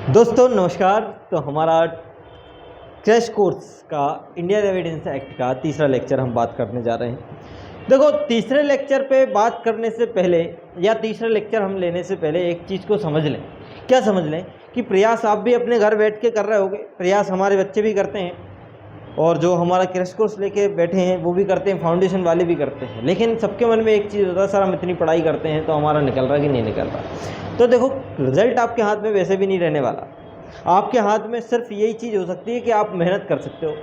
दोस्तों नमस्कार। तो हमारा क्रैश कोर्स का इंडियन एविडेंस एक्ट का तीसरा लेक्चर हम बात करने जा रहे हैं। देखो, तीसरे लेक्चर पे बात करने से पहले या तीसरा लेक्चर हम लेने से पहले एक चीज़ को समझ लें। क्या समझ लें? कि प्रयास आप भी अपने घर बैठ के कर रहे होगे, प्रयास हमारे बच्चे भी करते हैं और जो हमारा क्रैश कोर्स लेके बैठे हैं वो भी करते हैं, फाउंडेशन वाले भी करते हैं। लेकिन सबके मन में एक चीज़ होता है, सर हम इतनी पढ़ाई करते हैं तो हमारा निकल रहा कि नहीं निकल रहा। तो देखो, रिजल्ट आपके हाथ में वैसे भी नहीं रहने वाला। आपके हाथ में सिर्फ यही चीज़ हो सकती है कि आप मेहनत कर सकते हो।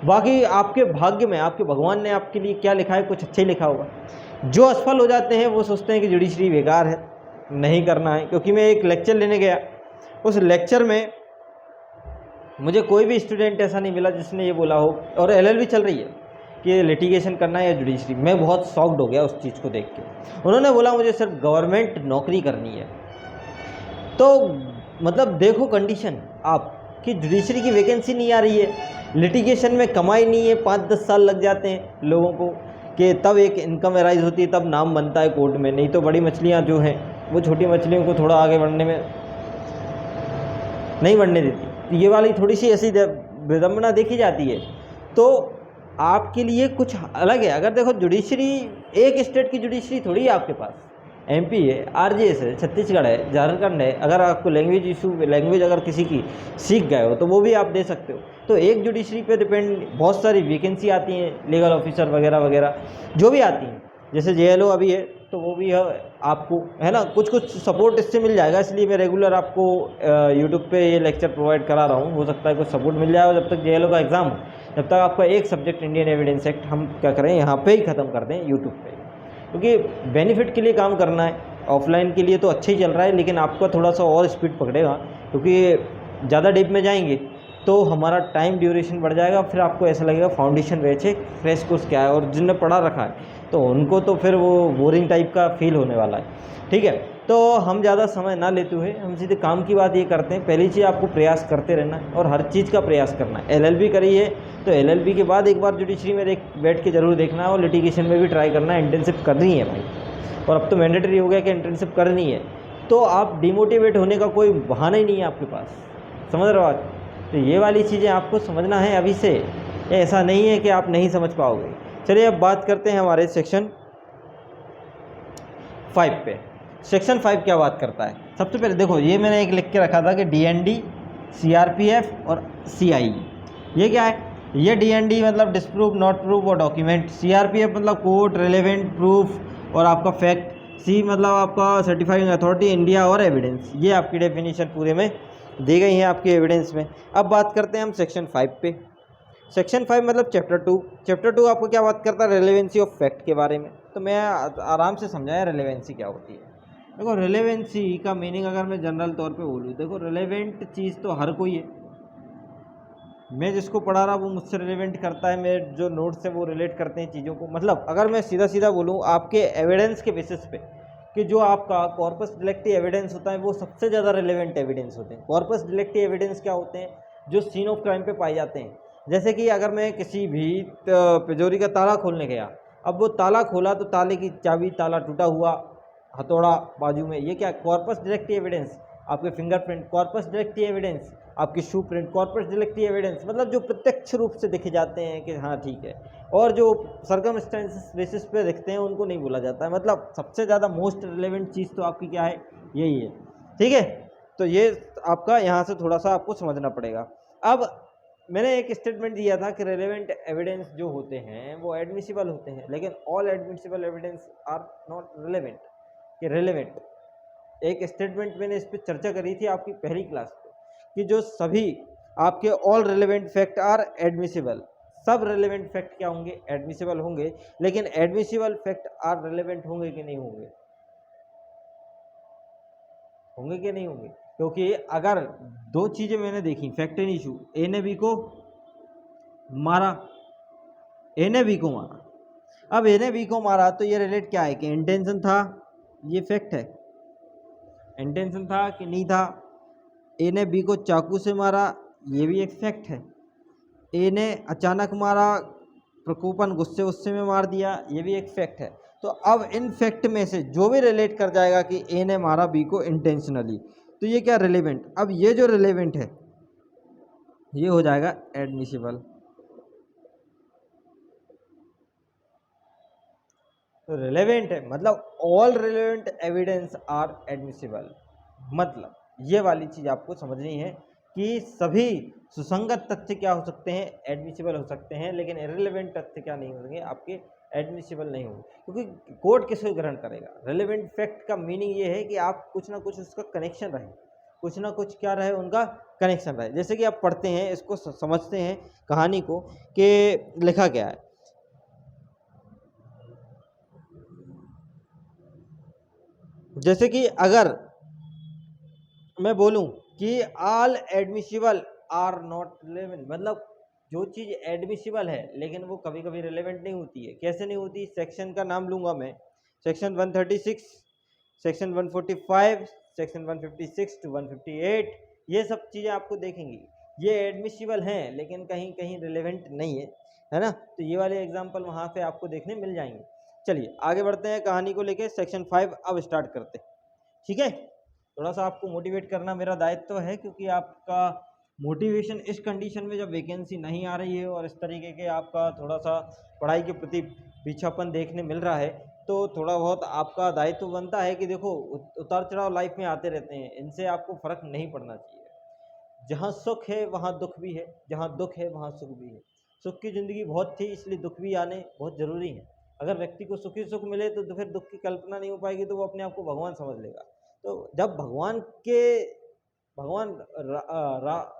बाकी आपके भाग्य में, आपके भगवान ने आपके लिए क्या लिखा है, कुछ अच्छा ही लिखा होगा। जो असफल हो जाते हैं वो सोचते हैं कि जुडिशरी बेकार है, नहीं करना है। क्योंकि मैं एक लेक्चर लेने गया, उस लेक्चर में मुझे कोई भी स्टूडेंट ऐसा नहीं मिला जिसने ये बोला हो, और एलएलबी चल रही है, कि लिटिगेशन करना है या जुडिशरी। मैं बहुत शॉक्ड हो गया उस चीज़ को देख के। उन्होंने बोला मुझे सिर्फ गवर्नमेंट नौकरी करनी है। तो मतलब देखो कंडीशन आप, कि जुडिशरी की वैकेंसी नहीं आ रही है, लिटिगेशन में कमाई नहीं है, 5-10 साल लग जाते हैं लोगों को, कि तब एक इनकम अराइज होती है, तब नाम बनता है कोर्ट में। नहीं तो बड़ी मछलियाँ जो हैं वो छोटी मछलियों को थोड़ा आगे बढ़ने में नहीं बढ़ने देती। ये वाली थोड़ी सी ऐसी विडम्बना देखी जाती है। तो आपके लिए कुछ अलग है। अगर देखो, जुडिशरी एक स्टेट की जुडिशरी थोड़ी है आपके पास। एमपी है, आरजेएस है, छत्तीसगढ़ है, झारखंड है। अगर आपको लैंग्वेज अगर किसी की सीख गए हो तो वो भी आप दे सकते हो। तो एक जुडिशरी पे डिपेंड बहुत सारी वैकेंसी आती हैं, लीगल ऑफिसर वगैरह वगैरह जो भी आती हैं। जैसे जेएलओ अभी है तो वो भी है आपको, है ना, कुछ सपोर्ट इससे मिल जाएगा। इसलिए मैं रेगुलर आपको यूट्यूब पे ये लेक्चर प्रोवाइड करा रहा हूँ। हो सकता है कुछ सपोर्ट मिल जाएगा जब तक जेएलओ का एग्ज़ाम हो। जब तक आपका एक सब्जेक्ट इंडियन एविडेंस एक्ट हम क्या करें, यहाँ पे ही ख़त्म कर दें यूट्यूब पे, क्योंकि बेनिफिट के लिए काम करना है। ऑफलाइन के लिए तो अच्छा ही चल रहा है, लेकिन आपका थोड़ा सा और स्पीड पकड़ेगा, क्योंकि ज़्यादा डीप में जाएंगे तो हमारा टाइम ड्यूरेशन बढ़ जाएगा। फिर आपको ऐसा लगेगा फाउंडेशन बैच है, क्रैश कोर्स क्या है, और जिनने पढ़ा रखा है तो उनको तो फिर वो बोरिंग टाइप का फील होने वाला है। ठीक है, तो हम ज़्यादा समय ना लेते हुए हम सीधे काम की बात ये करते हैं। पहली चीज़, आपको प्रयास करते रहना है और हर चीज़ का प्रयास करना है। एलएलबी करी है तो एलएलबी के बाद एक बार जुडिशरी में बैठ के ज़रूर देखना है, और लिटिगेशन में भी ट्राई करना है। इंटर्नशिप करनी है भाई, और अब तो मैंडेटरी हो गया कि इंटर्नशिप करनी है। तो आप डिमोटिवेट होने का कोई बहाना ही नहीं है आपके पास। समझ रहे हो आप? तो ये वाली चीज़ें आपको समझना है अभी से, ऐसा नहीं है कि आप नहीं समझ पाओगे। चलिए अब बात करते हैं हमारे सेक्शन 5 पे। सेक्शन 5 क्या बात करता है? सबसे पहले देखो, ये मैंने एक लिख के रखा था कि डीएनडी, सीआरपीएफ और सीआई। ये क्या है? ये डीएनडी मतलब डिस्प्रूव, नॉट प्रूव और डॉक्यूमेंट। सीआरपीएफ मतलब कोर्ट, रिलेवेंट, प्रूफ और आपका फैक्ट। सी मतलब आपका सर्टिफाइंग अथॉरिटी, इंडिया और एविडेंस। ये आपकी डेफिनेशन पूरे में दी गई है आपके एविडेंस में। अब बात करते हैं हम सेक्शन 5 पे। सेक्शन 5 मतलब चैप्टर 2। चैप्टर 2 आपको क्या बात करता है? रेलेवेंसी ऑफ फैक्ट के बारे में। तो मैं आराम से समझाया रेलेवेंसी क्या होती है। देखो, रेलेवेंसी का मीनिंग अगर मैं जनरल तौर पे बोलूँ, देखो रेलेवेंट चीज़ तो हर कोई है। मैं जिसको पढ़ा रहा वो मुझसे रिलेवेंट करता है, मेरे जो नोट्स हैं वो रिलेट करते हैं चीज़ों को। मतलब अगर मैं सीधा सीधा बोलूँ आपके एविडेंस के बेसिस पे, कि जो आपका कॉर्पस डिलेक्टी एविडेंस होता है वो सबसे ज़्यादा रिलेवेंट एविडेंस होते हैं। कॉर्पस डिलेक्टी एविडेंस क्या होते हैं? जो सीन ऑफ क्राइम पे पाए जाते हैं। जैसे कि अगर मैं किसी भी तिजोरी का ताला खोलने गया, अब वो ताला खोला तो ताले की चाबी, ताला टूटा हुआ, हथौड़ा बाजू में, ये क्या? Corpus delicti evidence. आपके फिंगरप्रिंट, कॉर्पस डिलेक्टी एविडेंस। आपकी shoe print, corpus delicti evidence. मतलब जो प्रत्यक्ष रूप से दिखे जाते हैं कि हाँ ठीक है, और जो सर्कमस्टेंसेस बेसिस पे दिखते हैं उनको नहीं बोला जाता है। मतलब सबसे ज़्यादा मोस्ट रिलेवेंट चीज़ तो आपकी क्या है? यही है। ठीक है, तो ये आपका यहाँ से थोड़ा सा आपको समझना पड़ेगा। अब मैंने एक स्टेटमेंट दिया था कि रेलेवेंट एविडेंस जो होते हैं वो एडमिसिबल होते हैं, लेकिन all admissible evidence are not relevant. कि रिलेवेंट एक स्टेटमेंट मैंने इस पर चर्चा करी थी आपकी पहली क्लास पे, कि जो सभी आपके all relevant fact are admissible. सब रिलेवेंट फैक्ट क्या होंगे? एडमिसिबल होंगे। लेकिन एडमिसिबल फैक्ट आर रिलेवेंट होंगे कि नहीं होंगे? होंगे कि नहीं होंगे? क्योंकि अगर दो चीज़ें मैंने देखी, फैक्ट एंड इशू, ए ने बी को मारा, ए ने बी को मारा। अब ए ने बी को मारा तो ये रिलेट क्या है? कि इंटेंशन था, ये फैक्ट है। इंटेंशन था कि नहीं था। ए ने बी को चाकू से मारा, ये भी एक फैक्ट है। ए ने अचानक मारा, प्रकोपन, गुस्से में मार दिया, ये भी एक फैक्ट है। तो अब इन फैक्ट में से जो भी रिलेट कर जाएगा कि ए ने मारा बी को इंटेंशनली, तो ये क्या रिलेवेंट, अब ये जो रिलेवेंट है ये हो जाएगा एडमिसिबल। तो रिलेवेंट है मतलब all relevant evidence are admissible, मतलब ये वाली चीज़ आपको समझनी है कि सभी सुसंगत तथ्य क्या हो सकते हैं, एडमिसिबल हो सकते हैं, लेकिन इररिलेवेंट तथ्य क्या नहीं होंगे, आपके एडमिसिबल नहीं होंगे, क्योंकि कोर्ट किसको ग्रहण करेगा। रिलेवेंट फैक्ट का मीनिंग ये है कि आप कुछ ना कुछ उसका कनेक्शन रहे, कुछ ना कुछ क्या रहे, उनका कनेक्शन रहे। जैसे कि आप पढ़ते हैं, इसको समझते हैं कहानी को कि लिखा क्या है। जैसे कि अगर मैं बोलूं कि all admissible are not relevant, मतलब जो चीज़ एडमिसिबल है लेकिन वो कभी कभी रिलेवेंट नहीं होती है। कैसे नहीं होती, सेक्शन का नाम लूंगा मैं, सेक्शन 136, सेक्शन 145, सेक्शन 156 टू 158, ये सब चीज़ें आपको देखेंगी, ये एडमिसिबल हैं लेकिन कहीं कहीं रिलेवेंट नहीं है ना। तो ये वाले एग्जाम्पल वहाँ पे आपको देखने मिल जाएंगे। चलिए आगे बढ़ते हैं कहानी को लेके, सेक्शन 5 अब स्टार्ट करते हैं। ठीक है, थोड़ा सा आपको मोटिवेट करना मेरा दायित्व है, क्योंकि आपका मोटिवेशन इस कंडीशन में जब वैकेंसी नहीं आ रही है और इस तरीके के आपका थोड़ा सा पढ़ाई के प्रति पीछापन देखने मिल रहा है, तो थोड़ा बहुत आपका दायित्व बनता है कि देखो उतार चढ़ाव लाइफ में आते रहते हैं, इनसे आपको फर्क नहीं पड़ना चाहिए। जहाँ सुख है वहाँ दुख भी है, जहाँ दुख है वहाँ सुख भी है। सुख की ज़िंदगी बहुत थी, इसलिए दुख भी आने बहुत ज़रूरी है। अगर व्यक्ति को सुखी सुख मिले तो फिर दुख की कल्पना नहीं हो पाएगी, तो वो अपने आप को भगवान समझ लेगा। तो जब भगवान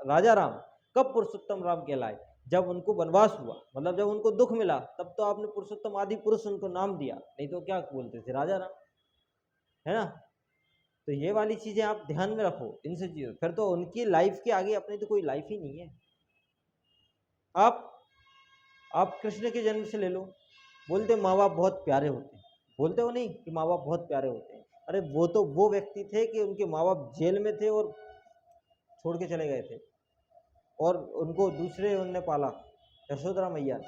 राजा राम कब पुरुषोत्तम राम कहलाए, जब उनको वनवास हुआ, मतलब जब उनको दुख मिला, तब तो आपने पुरुषोत्तम आदि पुरुष उनको नाम दिया, नहीं तो क्या बोलते थे, राजा राम, है ना। तो ये वाली चीज़ें आप ध्यान में रखो, इनसे चीज़ों, फिर तो उनकी लाइफ के आगे अपनी तो कोई लाइफ ही नहीं है। आप कृष्ण के जन्म से ले लो, बोलते माँ बाप बहुत प्यारे होते हैं, बोलते हो नहीं कि माँ बाप बहुत प्यारे होते हैं। अरे वो तो वो व्यक्ति थे कि उनके माँ बाप जेल में थे और छोड़ के चले गए थे, और उनको दूसरे उनने पाला, यशोधरा मैया ने,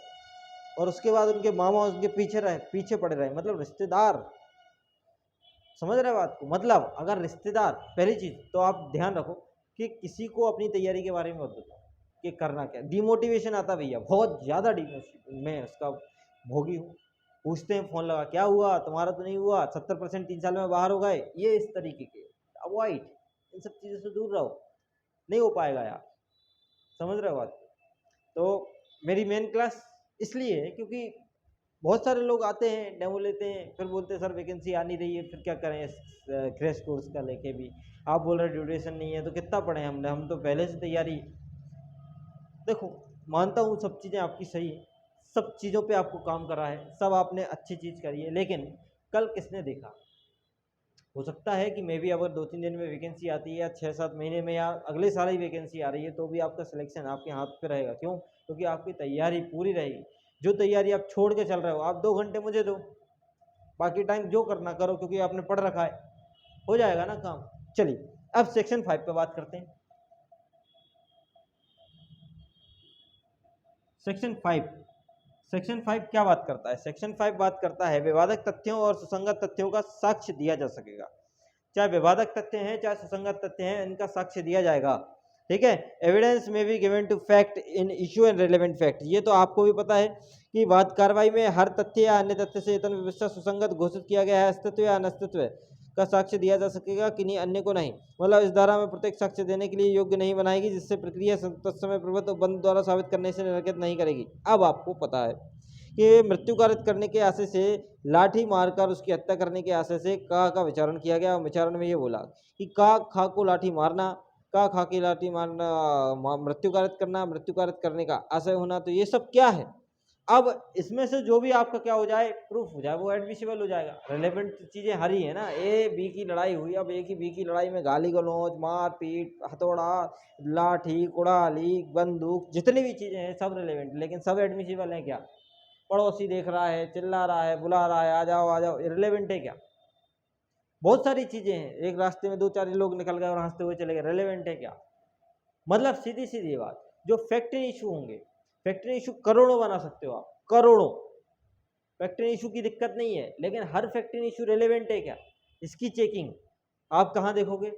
और उसके बाद उनके मामा उनके पीछे पड़े रहे, मतलब रिश्तेदार। समझ रहे बात को, मतलब अगर रिश्तेदार, पहली चीज़ तो आप ध्यान रखो कि किसी को अपनी तैयारी के बारे में मत बताओ कि करना क्या। डिमोटिवेशन आता भैया, बहुत ज़्यादा डिमोटिवेशन, मैं उसका भोगी हूँ। पूछते हैं फ़ोन लगा, क्या हुआ तुम्हारा, तो नहीं हुआ, 70% 3 साल में बाहर हो गए, ये इस तरीके के अवॉइड, इन सब चीज़ों से दूर रहो, नहीं हो पाएगा यार। समझ रहे हो बात। तो मेरी मेन क्लास इसलिए है क्योंकि बहुत सारे लोग आते हैं, डेमो लेते हैं, फिर बोलते हैं सर वैकेंसी आ नहीं रही है, फिर क्या करें क्रैश कोर्स का लेके भी। आप बोल रहे ड्यूरेशन नहीं है तो कितना पढ़े हमने, हम तो पहले से तैयारी। देखो मानता हूँ सब चीज़ें आपकी सही है, सब चीज़ों पे आपको काम करा है, सब आपने अच्छी चीज़ करी है, लेकिन कल किसने देखा। हो सकता है कि मे भी अगर 2-3 दिन में वैकेंसी आती है, या 6-7 महीने में, या अगले साल ही वैकेंसी आ रही है, तो भी आपका सिलेक्शन आपके हाथ पे रहेगा। क्यों? क्योंकि आपकी तैयारी पूरी रहेगी। जो तैयारी आप छोड़ के चल रहे हो, आप 2 घंटे मुझे दो, बाकी टाइम जो करना करो, क्योंकि आपने पढ़ रखा है, हो जाएगा ना काम। चलिए अब सेक्शन 5 पे बात करते हैं। सेक्शन 5 क्या बात करता है? सेक्शन 5 बात करता है विवादक तथ्यों और सुसंगत तथ्यों का साक्ष्य दिया जा सकेगा। चाहे विवादक तथ्य हैं चाहे सुसंगत तथ्य हैं, इनका साक्ष्य दिया जाएगा। ठीक है, एविडेंस में be given to fact in issue and relevant fact. ये तो आपको भी पता है कि वाद कार्रवाई में हर तथ्य या अन्य तथ्य से यथन व्यवस्था सुसंगत घोषित किया गया है, अस्तित्व या अनस्तित्व का साक्ष्य दिया जा सकेगा, किन्हीं अन्य को नहीं। मतलब इस धारा में प्रत्येक साक्ष्य देने के लिए योग्य नहीं बनाएगी, जिससे प्रक्रिया तत्समय प्रभुत्व बंद द्वारा साबित करने से निरर्गत नहीं करेगी। अब आपको पता है कि मृत्यु कारित करने के आशय से, लाठी मारकर उसकी हत्या करने के आशय से का विचारण किया गया, और विचारण में ये बोला कि का खा को लाठी मारना, का खा की लाठी मारना, मृत्यु कारित करना, मृत्यु कारित करने का आशय होना, तो ये सब क्या है। अब इसमें से जो भी आपका क्या हो जाए, प्रूफ हो जाए, वो एडमिसिबल हो जाएगा। रिलेवेंट चीज़ें हरी है ना, ए बी की लड़ाई हुई, अब ए की बी की लड़ाई में गाली गलौज, मार पीट, हथौड़ा, लाठी, कुड़ाली, बंदूक, जितनी भी चीज़ें हैं सब रिलेवेंट, लेकिन सब एडमिसिबल हैं क्या? पड़ोसी देख रहा है, चिल्ला रहा है, बुला रहा है, आ जाओ, रिलेवेंट है क्या? बहुत सारी चीजें हैं, एक रास्ते में 2-4 लोग निकल गए और हंसते हुए चले गए, रिलेवेंट है क्या? मतलब सीधी सीधी बात, जो फैक्ट्री इशू होंगे, फैक्ट्री इशू करोड़ों बना सकते हो आप, करोड़ों फैक्ट्री इशू की दिक्कत नहीं है, लेकिन हर फैक्ट्री इशू रिलेवेंट है क्या, इसकी चेकिंग आप कहाँ देखोगे?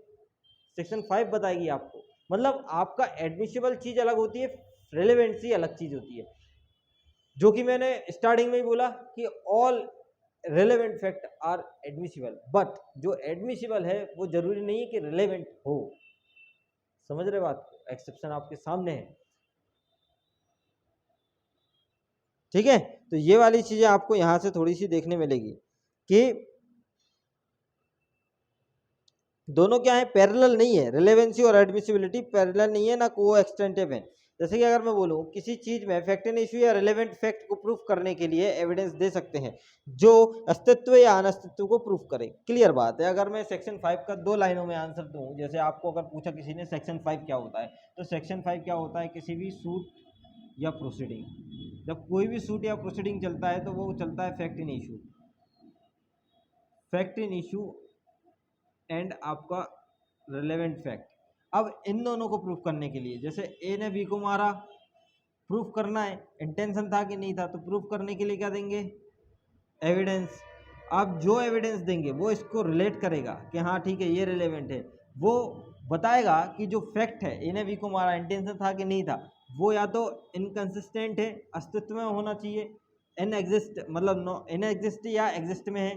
सेक्शन 5 बताएगी आपको। मतलब आपका एडमिसिबल चीज अलग होती है, रिलेवेंसी अलग चीज होती है, जो कि मैंने स्टार्टिंग में ही बोला कि all relevant fact are admissible, but जो एडमिसिबल है वो जरूरी नहीं है कि रिलेवेंट हो। समझ रहे बात को? एक्सेप्शन आपके सामने है। ठीक है, तो ये वाली चीजें आपको यहां से थोड़ी सी देखने मिलेगी कि दोनों क्या है, पैरेलल नहीं है। रिलेवेंसी और एडमिसिबिलिटी पैरेलल नहीं है, ना को एक्सटेंटिव है। जैसे कि अगर मैं बोलूं किसी चीज में फैक्ट एंड इशू या रिलेवेंट फैक्ट को प्रूफ करने के लिए एविडेंस दे सकते हैं जो अस्तित्व या अनस्तित्व को प्रूफ करे। क्लियर बात है। अगर मैं सेक्शन 5 का 2 लाइनों में आंसर दूं, जैसे आपको अगर पूछा किसी ने सेक्शन 5 क्या होता है, तो सेक्शन 5 क्या होता है, किसी भी सूट या प्रोसीडिंग, जब कोई भी सूट या प्रोसीडिंग चलता है तो वो चलता है fact in issue, fact in issue and आपका रिलेवेंट फैक्ट। अब इन दोनों को प्रूफ करने के लिए, जैसे ए ने बी को मारा, प्रूफ करना है इंटेंशन था कि नहीं था, तो प्रूफ करने के लिए क्या देंगे, एविडेंस। अब जो एविडेंस देंगे वो इसको रिलेट करेगा कि हाँ ठीक है ये रिलेवेंट है, वो बताएगा कि जो फैक्ट है ए ने बी को मारा इंटेंशन था कि नहीं था, वो या तो इनकंसिस्टेंट है, अस्तित्व में होना चाहिए, इन एग्जिस्ट मतलब नो इन एग्जिस्ट या एग्जिस्ट में है।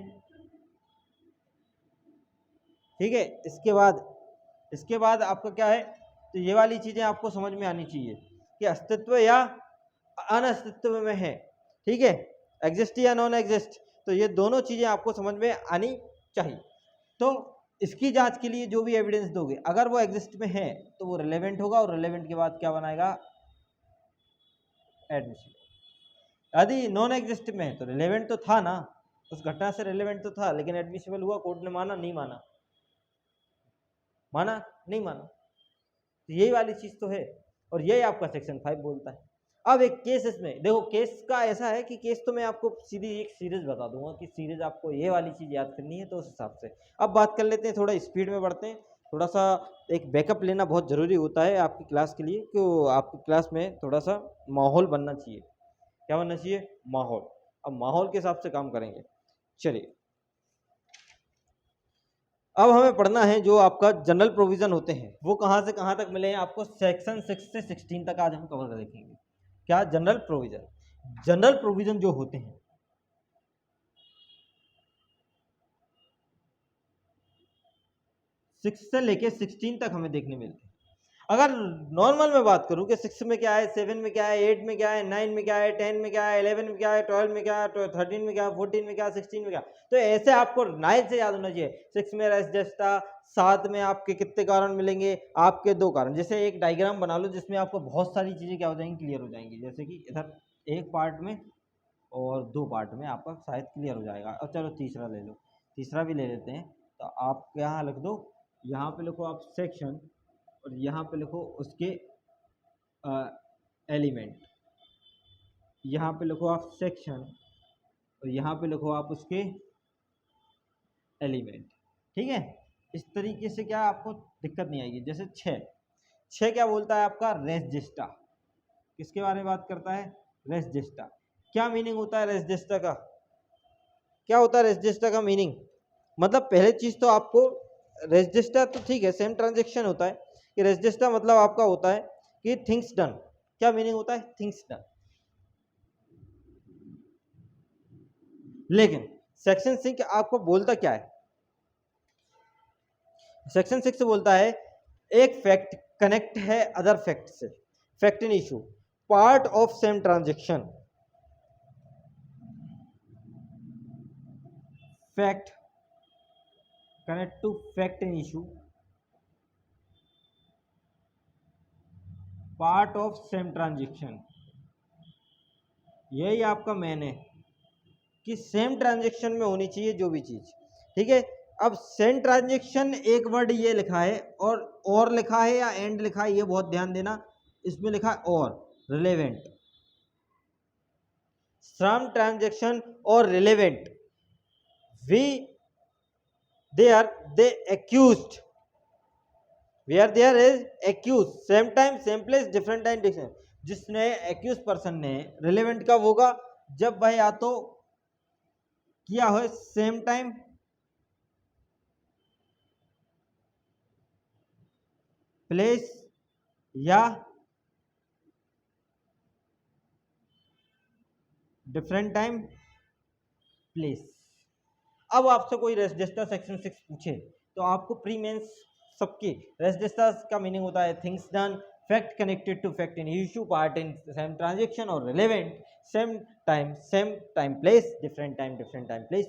ठीक है, इसके बाद आपका क्या है, तो ये वाली चीजें आपको समझ में आनी चाहिए कि अस्तित्व या अनअस्तित्व में है। ठीक है, एग्जिस्ट या नॉन एग्जिस्ट, तो ये दोनों चीजें आपको समझ में आनी चाहिए। तो इसकी जांच के लिए जो भी एविडेंस दोगे, अगर वो एग्जिस्ट में है तो वो रिलेवेंट होगा, और रिलेवेंट के बाद क्या बनाएगा, एडमिसिबल। यदि नॉन एग्जिस्ट में है तो रिलेवेंट तो था ना, उस घटना से रिलेवेंट तो था, लेकिन एडमिसिबल हुआ, कोर्ट ने माना नहीं माना, माना नहीं माना, तो यही वाली चीज तो है, और यही आपका सेक्शन 5 बोलता है। अब एक केस इसमें देखो, केस का ऐसा है कि केस तो मैं आपको सीधी एक सीरीज बता दूंगा कि सीरीज आपको ये वाली चीज याद करनी है, तो उस हिसाब से अब बात कर लेते हैं, थोड़ा स्पीड में बढ़ते हैं। थोड़ा सा एक बैकअप लेना बहुत जरूरी होता है आपकी क्लास के लिए, कि आपकी क्लास में थोड़ा सा माहौल बनना चाहिए। क्या बनना चाहिए, माहौल। अब माहौल के हिसाब से काम करेंगे। चलिए, अब हमें पढ़ना है जो आपका जनरल प्रोविजन होते हैं, वो कहाँ से कहाँ तक मिले हैं आपको, सेक्शन 6 से 16 तक आज हम कवर कर देखेंगे। क्या, जनरल प्रोविजन। जनरल प्रोविजन जो होते हैं 6 से लेके 16 तक हमें देखने मिलते हैं। अगर नॉर्मल में बात करूं कि 6 में क्या है, 7 में क्या है, 8 में क्या है, 9 में क्या है, 10 में क्या है, 11 में क्या है, 12 में क्या है, 13 में क्या है, 14 में क्या है, 16 में क्या है, तो ऐसे आपको 9 से याद होना चाहिए। 6 में रेस जस्टा, 7 में आपके कितने कारण मिलेंगे, आपके 2 कारण। जैसे एक डायग्राम बना लो जिसमें आपको बहुत सारी चीजें क्या हो जाएंगी, क्लियर हो जाएंगी। जैसे कि इधर एक पार्ट में और 2 पार्ट में आपका शायद क्लियर हो जाएगा। और चलो तीसरा ले लो, तीसरा भी ले लेते हैं। तो आप यहाँ लिख दो, यहाँ पे लिखो आप सेक्शन, और यहाँ पे लिखो उसके एलिमेंट, यहाँ पे लिखो आप सेक्शन, और यहाँ पे लिखो आप उसके एलिमेंट। ठीक है, इस तरीके से क्या आपको दिक्कत नहीं आएगी। जैसे 6 क्या बोलता है आपका, रेस जेस्टा। किसके बारे में बात करता है, रेस जेस्टा। क्या मीनिंग होता है रेस जेस्टा का, क्या होता है रेस जेस्टा का मीनिंग, मतलब पहले चीज तो आपको रेस जेस्टा तो ठीक है सेम ट्रांजेक्शन होता है, कि रेस जेस्टा मतलब आपका होता है कि थिंग्स डन। क्या मीनिंग होता है, थिंग्स डन। लेकिन सेक्शन 6 आपको बोलता क्या है, सेक्शन 6 बोलता है एक फैक्ट कनेक्ट है अदर फैक्ट से, fact in issue, part of same transaction, fact connect to fact in issue, part of same transaction. यही आपका मेन है कि सेम ट्रांजेक्शन में होनी चाहिए जो भी चीज। ठीक है, अब सेम ट्रांजेक्शन एक वर्ड ये लिखा है, और लिखा है या एंड लिखा है, ये बहुत ध्यान देना। इसमें लिखा है और रिलेवेंट, सम ट्रांजेक्शन और relevant, we they accused, where there is accused, same time same place different time different। जिसने एक्यूज पर्सन ने, रिलेवेंट कब होगा, जब वह या तो किया हो सेम टाइम प्लेस या डिफरेंट टाइम प्लेस। अब आपसे कोई रेजिस्टर सेक्शन 6 पूछे तो आपको प्री मेंस सबके रेजिस्टर का मीनिंग होता है things done, fact connected to fact in issue, part in same transaction और relevant, same time place, different time place.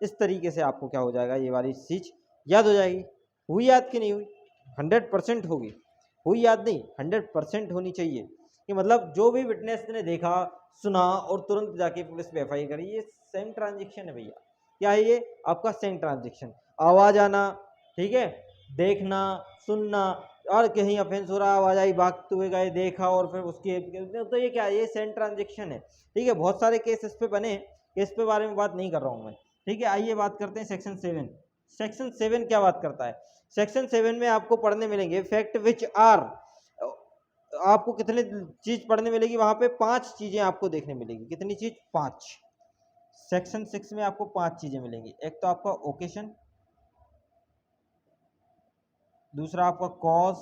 इस तरीके से आपको क्या हो जाएगा, ये वाली चीज याद हो जाएगी। हुई याद कि नहीं हुई? 100% होगी। हुई याद नहीं, 100% होनी चाहिए कि मतलब जो भी विटनेस ने देखा सुना और तुरंत जाके पुलिस पे एफआईआर करी, ये सेम ट्रांजेक्शन है भैया। क्या है ये? आपका सेम ट्रांजेक्शन। आवाज आना, ठीक है, देखना, सुनना, और कहीं ऑफेंस हो रहा, आवाज आई, भागते हुए गए, देखा और फिर उसकी, तो ये क्या है? ये सेम ट्रांजेक्शन है। ठीक है, बहुत सारे केस इस पे बने, केस पे बारे में बात नहीं कर रहा हूँ मैं। ठीक है, आइए बात करते हैं सेक्शन 7। सेक्शन 7 क्या बात करता है? सेक्शन 7 में आपको पढ़ने मिलेंगे फैक्ट विच आर, आपको कितने चीज पढ़ने मिलेगी वहां पे? 5 चीजें आपको देखने मिलेगी। कितनी चीज? 5। सेक्शन 6 में आपको 5 चीजें मिलेंगी। एक तो आपका ओकेशन, दूसरा आपका कॉज,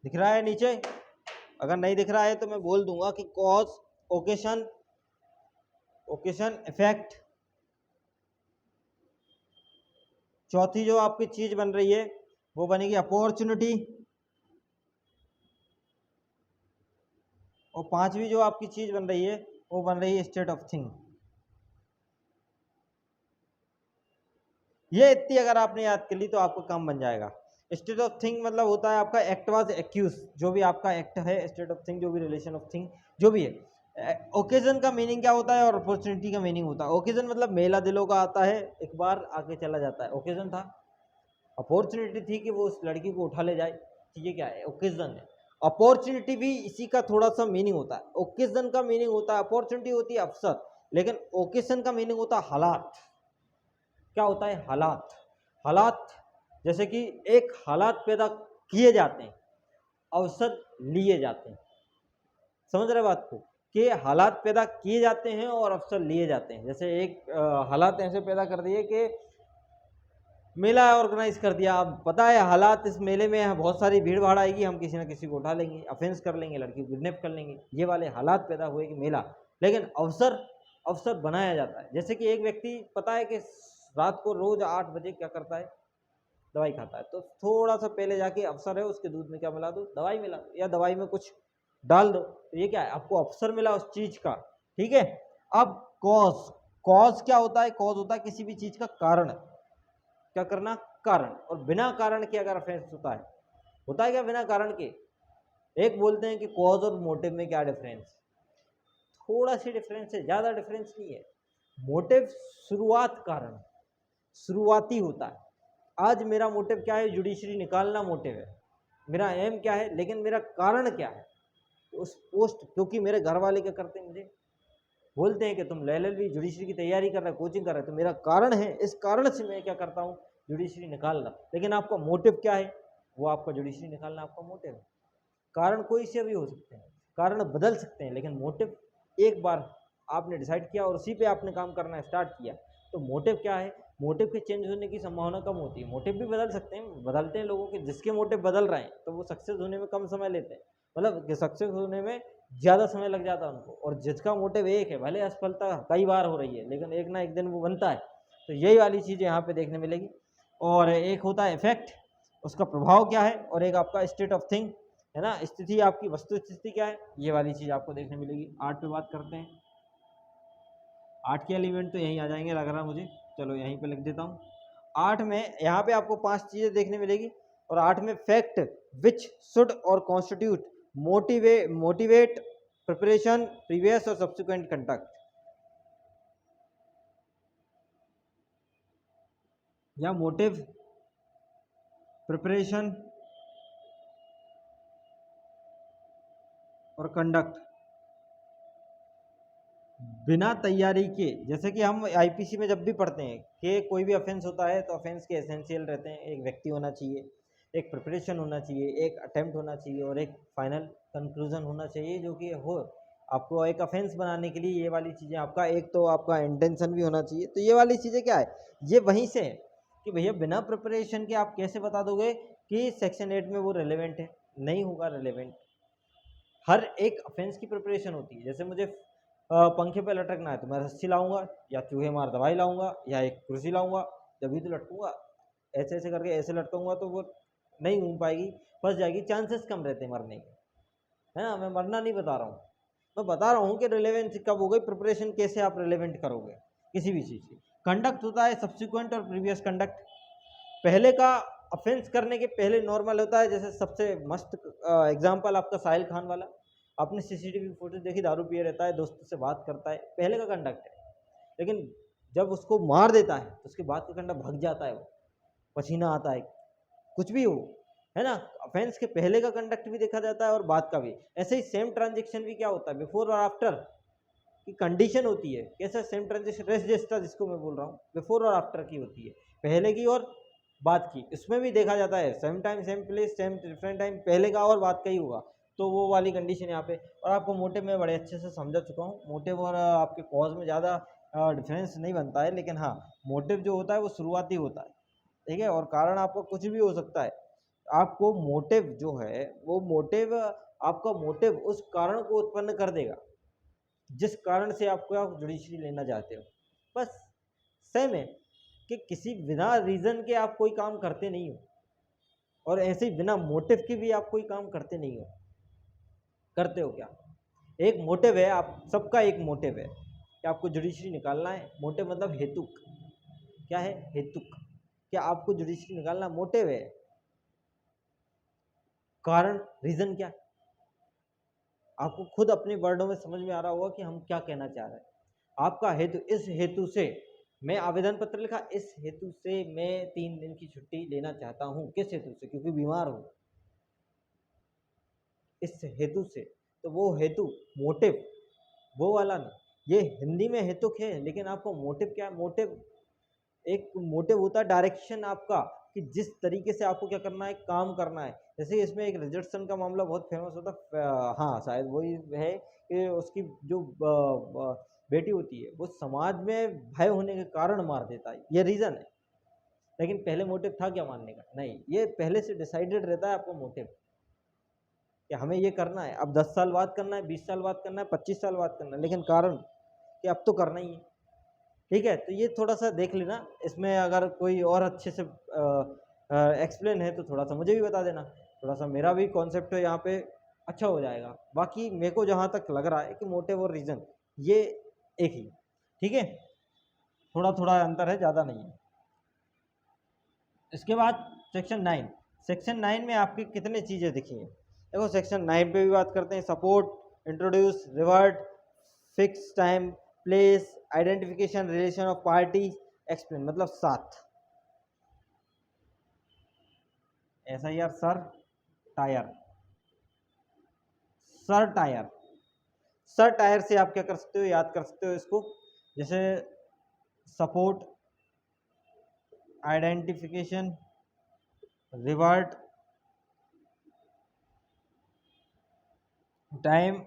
दिख रहा है नीचे? अगर नहीं दिख रहा है तो मैं बोल दूंगा कि कॉज, ओकेशन, इफेक्ट। चौथी जो आपकी चीज बन रही है वो बनेगी अपॉर्चुनिटी, और पांचवी जो आपकी चीज बन रही है वो बन रही है स्टेट ऑफ थिंग। ये इतनी अगर आपने याद कर ली तो आपका काम बन जाएगा। स्टेट ऑफ थिंग मतलब होता है आपका एक्ट वाज एक्यूज, जो भी आपका एक्ट है, स्टेट ऑफ थिंग जो भी रिलेशन ऑफ थिंग जो भी है। ओकेजन का मीनिंग क्या होता है और अपॉर्चुनिटी का मीनिंग होता है? ओकेजन मतलब मेला दिलों का आता है, एक बार आके चला जाता है, ओकेजन था। अपॉर्चुनिटी थी कि वो उस लड़की को उठा ले जाए, ये क्या है? ओकेजन है। अपॉर्चुनिटी भी इसी का थोड़ा सा मीनिंग होता है। ओकेजन का मीनिंग होता है, अपॉर्चुनिटी होती है अवसर, लेकिन ओकेजन का मीनिंग होता है हालात। क्या होता है? हालात। हालात जैसे कि एक हालात पैदा किए जाते हैं, अवसर लिए जाते हैं। समझ रहे बात को? कि हालात पैदा किए जाते हैं और अवसर लिए जाते हैं। जैसे एक हालात ऐसे पैदा कर दिए कि मेला ऑर्गेनाइज कर दिया। अब पता है हालात, इस मेले में बहुत सारी भीड़ भाड़ आएगी, हम किसी ना किसी को उठा लेंगे, अफेंस कर लेंगे, लड़की को किडनैप कर लेंगे, ये वाले हालात पैदा हुए कि मेला। लेकिन अवसर बनाया जाता है। जैसे कि एक व्यक्ति पता है कि रात को रोज 8 बजे क्या करता है? दवाई खाता है, तो थोड़ा सा पहले जाके अवसर है उसके दूध में क्या मिला दो? दवाई मिला दो, या दवाई में कुछ डाल दो। तो ये क्या है? आपको अवसर मिला उस चीज का। ठीक है। अब कॉज क्या होता है? कॉज होता है किसी भी चीज का कारण। क्या करना? कारण। और बिना कारण के अगर अफेंस होता है क्या बिना कारण के? एक बोलते हैं कि कॉज और मोटिव में क्या डिफरेंस? थोड़ा सी डिफरेंस है, ज्यादा डिफरेंस नहीं है। मोटिव शुरुआत, कारण शुरुआती होता है। आज मेरा मोटिव क्या है? जुडिशरी निकालना मोटिव है, मेरा एम क्या है, लेकिन मेरा कारण क्या है? उस पोस्ट, क्योंकि मेरे घर वाले क्या करते हैं, मुझे बोलते हैं कि तुम LLB जुडिशरी की तैयारी कर रहे हो, कोचिंग कर रहे हो, तो मेरा कारण है, इस कारण से मैं क्या करता हूँ? जुडिशरी निकालना। लेकिन आपका मोटिव क्या है? वो आपका जुडिशरी निकालना आपका मोटिव है। कारण कोई से भी हो सकते हैं, कारण बदल सकते हैं, लेकिन मोटिव एक बार आपने डिसाइड किया और उसी पे आपने काम करना स्टार्ट किया, तो मोटिव क्या है? मोटिव के चेंज होने की संभावना कम होती है। मोटिव भी बदल सकते हैं, बदलते हैं लोगों के, जिसके मोटिव बदल रहे हैं तो वो सक्सेस होने में कम समय लेते हैं, मतलब सक्सेस होने में ज़्यादा समय लग जाता है उनको। और जिसका मोटिव एक है, भले असफलता कई बार हो रही है, लेकिन एक ना एक दिन वो बनता है। तो यही वाली चीज़ यहाँ पे देखने मिलेगी। और एक होता है इफेक्ट, उसका प्रभाव क्या है, और एक आपका स्टेट ऑफ थिंग है ना, स्थिति, आपकी वस्तु स्थिति क्या है, ये वाली चीज़ आपको देखने मिलेगी। 8 पे बात करते हैं। 8 के एलिमेंट तो यहीं आ जाएंगे लग रहा मुझे, चलो यहीं पे लिख देता हूँ। 8 में यहाँ पे आपको 5 चीज़ें देखने मिलेगी। और 8 में फैक्ट विच शुड और कॉन्स्टिट्यूट मोटिवेट प्रिपरेशन प्रीवियस और सब्सिक्वेंट कंडक्ट, या मोटिव, प्रिपरेशन और कंडक्ट बिना तैयारी के। जैसे कि हम आईपीसी में जब भी पढ़ते हैं कि कोई भी ऑफेंस होता है तो ऑफेंस के एसेंशियल रहते हैं, एक व्यक्ति होना चाहिए, एक प्रिपरेशन होना चाहिए, एक अटेम्प्ट होना चाहिए, और एक फाइनल कंक्लूजन होना चाहिए, जो कि हो आपको एक ऑफेंस बनाने के लिए। ये वाली चीज़ें आपका, एक तो आपका इंटेंशन भी होना चाहिए। तो ये वाली चीज़ें क्या है? ये वहीं से है। कि भैया बिना प्रिपरेशन के आप कैसे बता दोगे कि सेक्शन 8 में वो रिलेवेंट है? नहीं होगा रिलेवेंट। हर एक ऑफेंस की प्रिपरेशन होती है। जैसे मुझे पंखे पे लटकना है तो मैं रस्सी लाऊंगा या चूहे मार दवाई लाऊंगा या एक कुर्सी लाऊंगा, जब तो लटकूंगा। ऐसे ऐसे करके ऐसे लटकूंगा तो वो नहीं घूम पाएगी, फंस जाएगी, चांसेस कम रहते हैं मरने के, है ना। मैं मरना नहीं बता रहा हूँ, मैं बता रहा हूँ कि रिलेवेंस कब हो गई, प्रिपरेशन कैसे आप रिलेवेंट करोगे किसी भी चीज़ की। कंडक्ट होता है सब्सिक्वेंट और प्रीवियस कंडक्ट। पहले का ऑफेंस करने के पहले नॉर्मल होता है। जैसे सबसे मस्त एग्जांपल आपका साहिल खान वाला, आपने सीसीटीवी फुटेज देखी, दारू पिए रहता है, दोस्तों से बात करता है, पहले का कंडक्ट है। लेकिन जब उसको मार देता है तो उसके बाद का कंडक्ट भाग जाता है, वो पसीना आता है, कुछ भी हो, है ना। ऑफेंस के पहले का कंडक्ट भी देखा जाता है और बाद का भी। ऐसे ही सेम ट्रांजेक्शन भी क्या होता है, बिफोर और आफ्टर की कंडीशन होती है। कैसा सेम ट्रांजेक्शन, रेस जेस्टा जिसको मैं बोल रहा हूँ, बिफोर और आफ्टर की होती है, पहले की और बाद की। इसमें भी देखा जाता है same time same place same different time, पहले का और बाद का ही होगा, तो वो वाली कंडीशन यहाँ पे। और आपको मोटिव में बड़े अच्छे से समझा चुका हूँ। मोटिव और आपके कॉज में ज़्यादा डिफरेंस नहीं बनता है, लेकिन हाँ मोटिव जो होता है वो शुरुआती होता है, ठीक है। और कारण आपका कुछ भी हो सकता है। आपको मोटिव जो है वो मोटिव, आपका मोटिव उस कारण को उत्पन्न कर देगा जिस कारण से आप जुडिशरी लेना चाहते हो। बस सेम है कि किसी बिना रीज़न के आप कोई काम करते नहीं हो, और ऐसे ही बिना मोटिव के भी आप कोई काम करते नहीं हो। करते हो क्या? एक मोटिव है, आप सबका एक मोटिव है कि आपको जुडिशरी निकालना है। मोटिव मतलब हेतुक। क्या है? हेतुक। क्या आपको जुडिशरी निकालना मोटिव है? कारण, रीज़न क्या है? आपको खुद अपने वर्डों में समझ में आ रहा होगा कि हम क्या कहना चाह रहे हैं। आपका हेतु, इस हेतु से मैं आवेदन पत्र लिखा, इस हेतु से मैं 3 दिन की छुट्टी लेना चाहता हूँ। किस हेतु से? क्योंकि बीमार हूँ, इस हेतु से। तो वो हेतु, मोटिव, वो वाला नहीं। ये हिंदी में हेतुक है, लेकिन आपको मोटिव क्या है? मोटिव, एक मोटिव होता है डायरेक्शन आपका, कि जिस तरीके से आपको क्या करना है, काम करना है। जैसे इसमें एक रिचर्डसन का मामला बहुत फेमस होता है, हाँ शायद वही है कि उसकी जो बेटी होती है वो समाज में भय होने के कारण मार देता है, ये रीज़न है। लेकिन पहले मोटिव था क्या मारने का? नहीं, ये पहले से डिसाइडेड रहता है आपको मोटिव कि हमें ये करना है। अब 10 साल बाद करना है, 20 साल बाद करना है, 25 साल बाद करना है, लेकिन कारण कि अब तो करना ही है, ठीक है। तो ये थोड़ा सा देख लेना, इसमें अगर कोई और अच्छे से एक्सप्लेन है तो थोड़ा सा मुझे भी बता देना, थोड़ा सा मेरा भी कॉन्सेप्ट यहाँ पे अच्छा हो जाएगा। बाकी मेरे को जहाँ तक लग रहा है कि मोटिव और रीज़न ये एक ही, ठीक है, थोड़ा थोड़ा अंतर है, ज़्यादा नहीं है। इसके बाद सेक्शन 9। सेक्शन 9 में आपकी कितनी चीज़ें दिखी हैं? देखो सेक्शन 9 पे भी बात करते हैं, support, introduce, revert, fix time, place, identification, relation of party, explain, मतलब 7। ऐसा यार, sir tyre, sir tyre, sir tyre से आप क्या कर सकते हो, याद कर सकते हो इसको। जैसे support, identification, revert, time,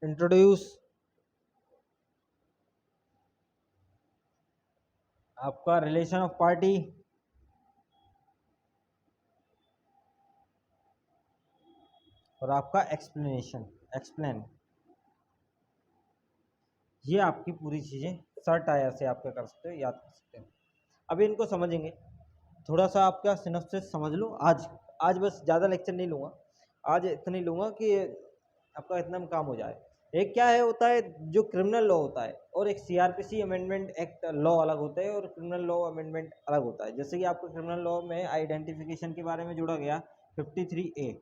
introduce, आपका रिलेशन ऑफ पार्टी, और आपका एक्सप्लेनेशन, एक्सप्लेन। ये आपकी पूरी चीज़ें सर टायर से आप क्या कर सकते हो, याद कर सकते हो। अभी इनको समझेंगे, थोड़ा सा आपका सिनॉप्सिस समझ लो। आज आज बस ज़्यादा लेक्चर नहीं लूँगा, आज इतना ही लूँगा कि आपका इतना में काम हो जाए। एक क्या है, होता है जो क्रिमिनल लॉ होता है, और एक सीआरपीसी अमेंडमेंट एक्ट लॉ अलग होता है और क्रिमिनल लॉ अमेंडमेंट अलग होता है। जैसे कि आपको क्रिमिनल लॉ में आइडेंटिफिकेशन के बारे में जोड़ा गया 53A,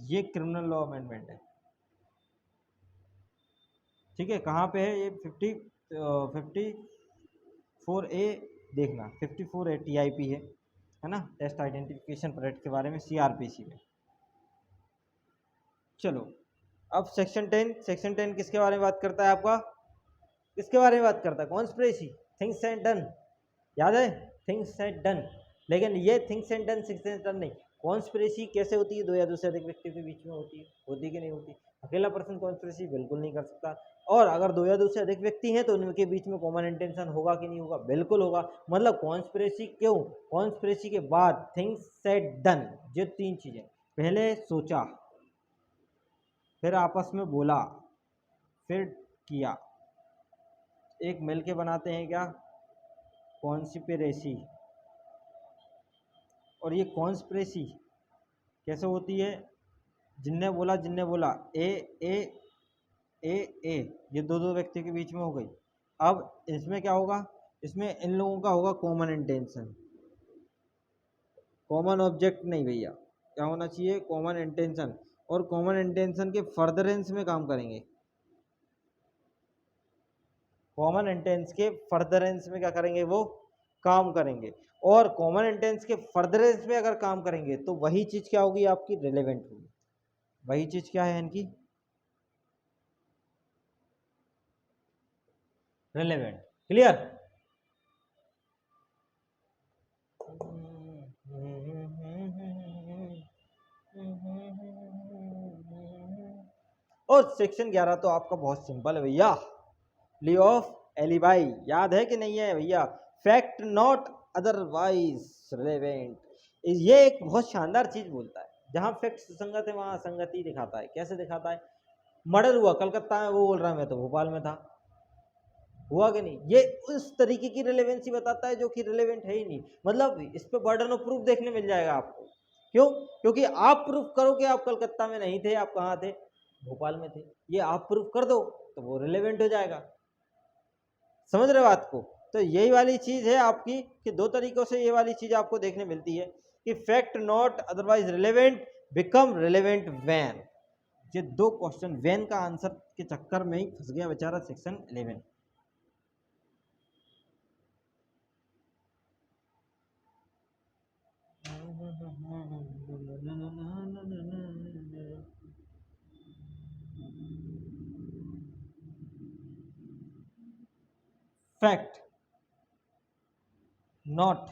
ये क्रिमिनल लॉ अमेंडमेंट है, ठीक है। कहाँ पे है ये? 54A देखना, 54A TIP है ना, टेस्ट आइडेंटिफिकेशन परेड के बारे में, सीआरपीसी में। चलो अब सेक्शन 10। सेक्शन 10 किसके बारे में बात करता है आपका? किसके बारे में बात करता है? कॉन्स्पिरेसी, थिंग्स एंड डन, याद है? Things and done. लेकिन ये things and done, things and done नहीं। कॉन्स्पिरेसी कैसे होती है? दो या दो से अधिक व्यक्तियों के बीच में होती है कि नहीं होती? अकेला पर्सन कॉन्स्पिरेसी बिल्कुल नहीं कर सकता। और अगर दो या दो से अधिक व्यक्ति हैं तो उनके बीच में कॉमन इंटेंशन होगा कि नहीं होगा, बिल्कुल होगा। मतलब कॉन्स्पिरेसी क्यों, कॉन्स्पिरेसी के बाद थिंग्स सेड डन, ये तीन चीजें, पहले सोचा, फिर आपस में बोला, फिर किया, एक मिल के बनाते हैं क्या, कॉन्स्पिरेसी। और ये कॉन्स्पिरेसी कैसे होती है, जिनने बोला ए ए ए ए, ये दो दो व्यक्ति के बीच में हो गई। अब इसमें क्या होगा, इसमें इन लोगों का होगा कॉमन इंटेंशन, कॉमन ऑब्जेक्ट नहीं भैया, क्या होना चाहिए, कॉमन इंटेंशन। और कॉमन इंटेंशन के फर्दरेंस में काम करेंगे, कॉमन इंटेंस के फर्दरेंस में क्या करेंगे, वो काम करेंगे। और कॉमन इंटेंस के फर्दरेंस में अगर काम करेंगे तो वही चीज क्या होगी, आपकी रिलेवेंट होगी। वही चीज क्या है इनकी, रिलेवेंट। क्लियर। और सेक्शन 11 तो आपका बहुत सिंपल है भैया, ली ऑफ एलिबाई, याद है कि नहीं है भैया, फैक्ट नॉट अदरवाइज रिलेवेंट। ये एक बहुत शानदार चीज बोलता है, जहां फैक्ट सुसंगत है वहां असंगति दिखाता है। कैसे दिखाता है, मर्डर हुआ कलकत्ता में, वो बोल रहा है मैं तो भोपाल में था, हुआ कि नहीं, ये उस तरीके की रिलेवेंसी बताता है जो कि रिलेवेंट है ही नहीं। मतलब इस पे बर्डन ऑफ प्रूफ देखने मिल जाएगा आपको, क्यों, क्योंकि आप प्रूफ करो कि आप कलकत्ता में नहीं थे, आप कहाँ थे, भोपाल में थे, ये आप प्रूफ कर दो तो वो रिलेवेंट हो जाएगा। समझ रहे हो बात को। तो यही वाली चीज है आपकी कि दो तरीकों से ये वाली चीज आपको देखने मिलती है कि fact not otherwise relevant become relevant when. ये दो क्वेश्चन व्हेन का आंसर के चक्कर में ही फंस गया बेचारा section 11। Fact not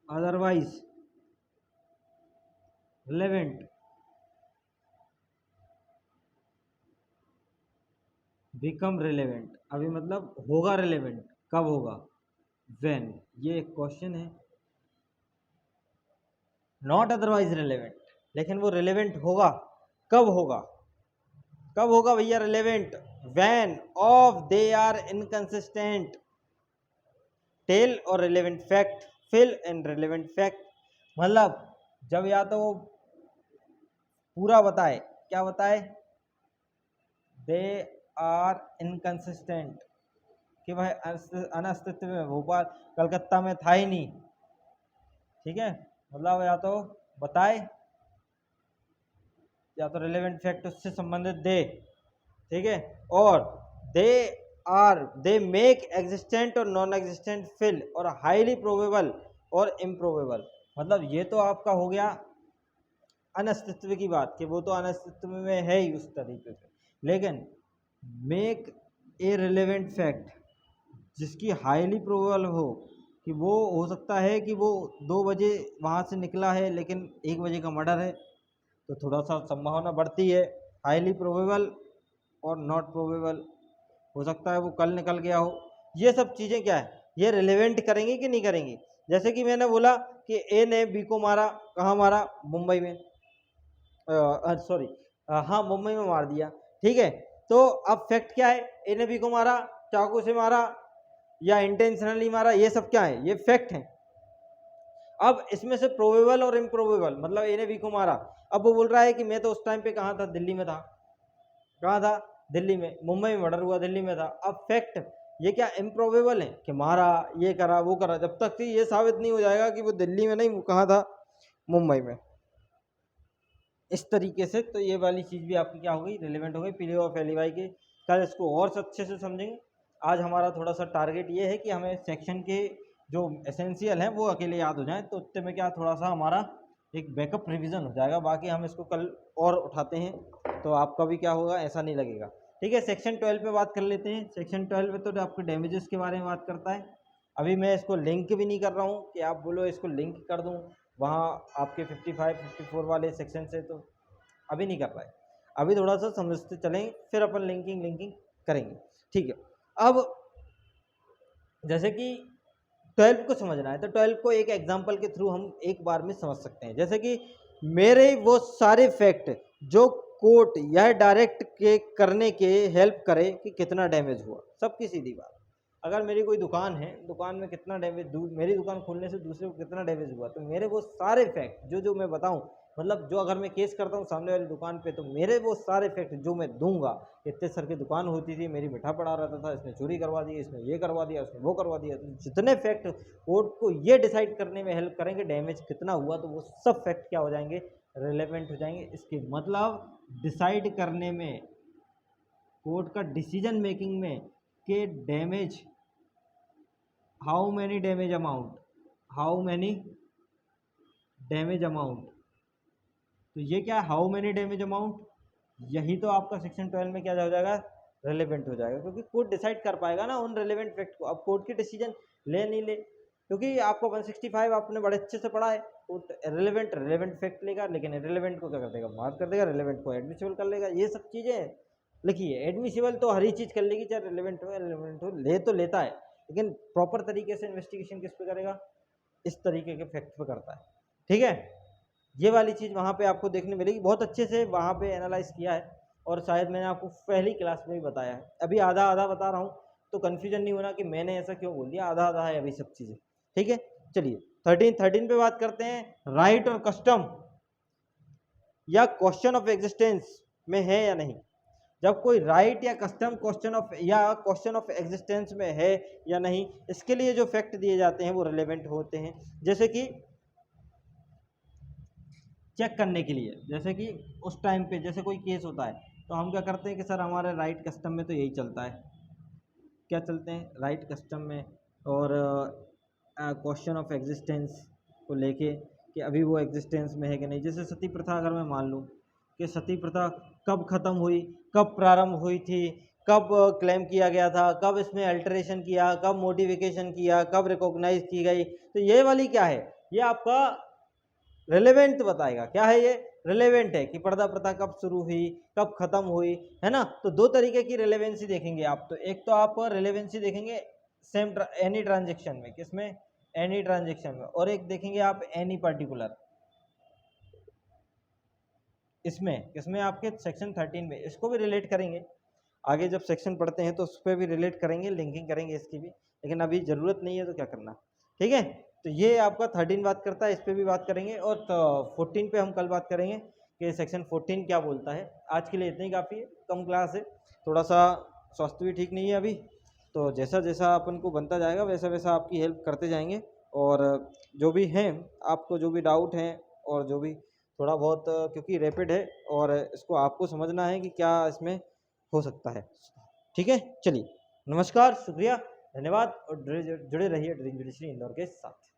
otherwise relevant become relevant, अभी मतलब होगा रिलेवेंट, कब होगा, व्हेन। ये एक क्वेश्चन है, नॉट अदरवाइज रिलेवेंट, लेकिन वो रिलेवेंट होगा, कब होगा, कब होगा भैया relevant, when of they are inconsistent, tell और relevant fact, fill and relevant fact. मतलब जब या तो वो पूरा बताए, क्या बताए, दे आर इनकंसिस्टेंट, कि भाई अनअस्तित्व में, भोपाल कलकत्ता में था ही नहीं, ठीक है, मतलब या तो बताए या तो रिलेवेंट फैक्ट उससे संबंधित दे, ठीक है, और दे दे मेक एग्जिस्टेंट और नॉन एग्जिस्टेंट फिल और हाईली प्रोबेबल और इम्प्रोबेबल। मतलब ये तो आपका हो गया अनअस्तित्व की बात, कि वो तो अनअस्तित्व में है ही उस तरीके से, लेकिन मेक ए रिलेवेंट फैक्ट जिसकी हाईली प्रोबेबल हो, कि वो हो सकता है कि वो 2 बजे वहाँ से निकला है लेकिन 1 बजे का मर्डर है, तो थोड़ा सा संभावना बढ़ती है, हाईली प्रोबेबल और नॉट प्रोबेबल, हो सकता है वो कल निकल गया हो। ये सब चीज़ें क्या है, ये रिलेवेंट करेंगी कि नहीं करेंगी। जैसे कि मैंने बोला कि ए ने बी को मारा, कहाँ मारा, मुंबई में, सॉरी, हाँ मुंबई में मार दिया, ठीक है। तो अब फैक्ट क्या है, ए ने बी को मारा, चाकू से मारा या इंटेंशनली मारा, ये सब क्या है, ये फैक्ट है। अब इसमें से प्रोबेबल और इम्प्रोबेबल, मतलब ए ने बी को मारा, अब वो बोल रहा है कि मैं तो उस टाइम पे कहाँ था, दिल्ली में था, कहाँ था, दिल्ली में, मुंबई में मर्डर हुआ, दिल्ली में था। अब फैक्ट ये क्या इम्प्रोबेबल है कि मारा, ये करा, वो करा, जब तक कि ये साबित नहीं हो जाएगा कि वो दिल्ली में नहीं, वो कहाँ था, मुंबई में। इस तरीके से तो ये वाली चीज़ भी आपकी क्या हो गई, रिलेवेंट हो गई, पीले ऑफ एलिबाई के। कल इसको और अच्छे से समझेंगे। आज हमारा थोड़ा सा टारगेट ये है कि हमें सेक्शन के जो एसेंशियल हैं वो अकेले याद हो जाएं, तो उतने में क्या थोड़ा सा हमारा एक बैकअप रिवीजन हो जाएगा। बाकी हम इसको कल और उठाते हैं तो आपका भी क्या होगा, ऐसा नहीं लगेगा। ठीक है, सेक्शन 12 पे बात कर लेते हैं। सेक्शन 12 में तो आपके डैमेजेस के बारे में बात करता है। अभी मैं इसको लिंक भी नहीं कर रहा हूँ कि आप बोलो इसको लिंक कर दूँ वहाँ आपके 55 54 वाले सेक्शन से, तो अभी नहीं कर रहा है। अभी थोड़ा सा समझते चलेंगे, फिर अपन लिंकिंग करेंगे। ठीक है, अब जैसे कि 12 को समझना है तो 12 को एक एग्जांपल के थ्रू हम एक बार में समझ सकते हैं। जैसे कि मेरे वो सारे फैक्ट जो कोर्ट या डायरेक्ट के करने के हेल्प करे कि कितना डैमेज हुआ, सबकी सीधी बात। अगर मेरी कोई दुकान है, दुकान में कितना डैमेज, मेरी दुकान खोलने से दूसरे को कितना डैमेज हुआ, तो मेरे वो सारे फैक्ट जो मैं बताऊं, मतलब जो अगर मैं केस करता हूँ सामने वाली दुकान पे, तो मेरे वो सारे फैक्ट जो मैं दूंगा, इतने सर की दुकान होती थी, मेरी मिठा पड़ा रहता था, इसने चोरी करवा दी, इसने ये करवा दिया, इसने वो करवा दिया, तो जितने फैक्ट कोर्ट को ये डिसाइड करने में हेल्प करेंगे डैमेज कितना हुआ, तो वो सब फैक्ट क्या हो जाएंगे, रिलेवेंट हो जाएंगे। इसके मतलब डिसाइड करने में, कोर्ट का डिसीजन मेकिंग में कि damage, how many damage amount, how many damage amount, तो ये क्या है, हाउ मैनी डैमेज अमाउंट, यही तो आपका सेक्शन 12 में क्या हो जाएगा, रेलेवेंट हो जाएगा, क्योंकि कोर्ट डिसाइड कर पाएगा ना उन रेलेवेंट फैक्ट को। अब कोर्ट की डिसीजन ले नहीं ले, क्योंकि आपको 165 आपने बड़े अच्छे से पढ़ा है, कोर्ट रेलेवेंट फैक्ट लेगा, लेकिन इरेलेवेंट को क्या कर देगा, मार्क कर देगा, रेलेवेंट को एडमिसिबल कर लेगा। ये सब चीज़ें लिखिए, एडमिसिबल तो हर ही चीज़ कर लेगी, चाहे रेलेवेंट हो इरेलेवेंट हो, ले तो लेता है, लेकिन प्रॉपर तरीके से इन्वेस्टिगेशन किस पे करेगा, इस तरीके के फैक्ट पे करता है। ठीक है, ये वाली चीज़ वहाँ पे आपको देखने मिलेगी, बहुत अच्छे से वहाँ पे एनालाइज किया है, और शायद मैंने आपको पहली क्लास में भी बताया है। अभी आधा आधा बता रहा हूँ, तो कन्फ्यूजन नहीं होना कि मैंने ऐसा क्यों बोल दिया, आधा आधा है अभी सब चीज़ें। ठीक है, चलिए 13 पे बात करते हैं, राइट और कस्टम या क्वेश्चन ऑफ एग्जिस्टेंस में है या नहीं। जब कोई राइट या कस्टम क्वेश्चन ऑफ एग्जिस्टेंस में है या नहीं, इसके लिए जो फैक्ट दिए जाते हैं वो रिलेवेंट होते हैं। जैसे कि चेक करने के लिए, जैसे कि उस टाइम पे जैसे कोई केस होता है, तो हम क्या करते हैं कि सर हमारे राइट कस्टम में तो यही चलता है, क्या चलते हैं, राइट कस्टम में, और क्वेश्चन ऑफ एग्जिस्टेंस को लेके कि अभी वो एग्जिस्टेंस में है कि नहीं। जैसे सती प्रथा अगर मैं मान लूँ कि सती प्रथा कब ख़त्म हुई, कब प्रारंभ हुई थी, कब क्लेम किया गया था, कब इसमें अल्टरेशन किया, कब मॉडिफिकेशन किया, कब रिकॉग्नाइज की गई, तो ये वाली क्या है, ये आपका रिलेवेंट बताएगा। क्या है ये, रिलेवेंट है कि पर्दा प्रथा कब शुरू हुई, कब खत्म हुई, है ना। तो दो तरीके की रिलेवेंसी देखेंगे आप, तो एक तो आप रिलेवेंसी देखेंगे सेम एनी ट्रांजेक्शन में, किसमें, एनी ट्रांजेक्शन में, और एक देखेंगे आप एनी पर्टिकुलर, इसमें किसमें, आपके सेक्शन 13 में। इसको भी रिलेट करेंगे आगे जब सेक्शन पढ़ते हैं, तो उस पर भी रिलेट करेंगे, लिंकिंग करेंगे इसकी भी, लेकिन अभी ज़रूरत नहीं है तो क्या करना। ठीक है, तो ये आपका 13 बात करता है, इस पर भी बात करेंगे, और 14 पे हम कल बात करेंगे कि सेक्शन 14 क्या बोलता है। आज के लिए इतना ही काफ़ी है, कम क्लास है, थोड़ा सा स्वास्थ्य भी ठीक नहीं है अभी, तो जैसा जैसा अपन को बनता जाएगा वैसा वैसा आपकी हेल्प करते जाएंगे। और जो भी हैं, आपको जो भी डाउट हैं, और जो भी थोड़ा बहुत, क्योंकि रैपिड है और इसको आपको समझना है कि क्या इसमें हो सकता है। ठीक है, चलिए, नमस्कार, शुक्रिया, धन्यवाद, और जुड़े रहिए ड्रीम जुडिशरी इंदौर के साथ।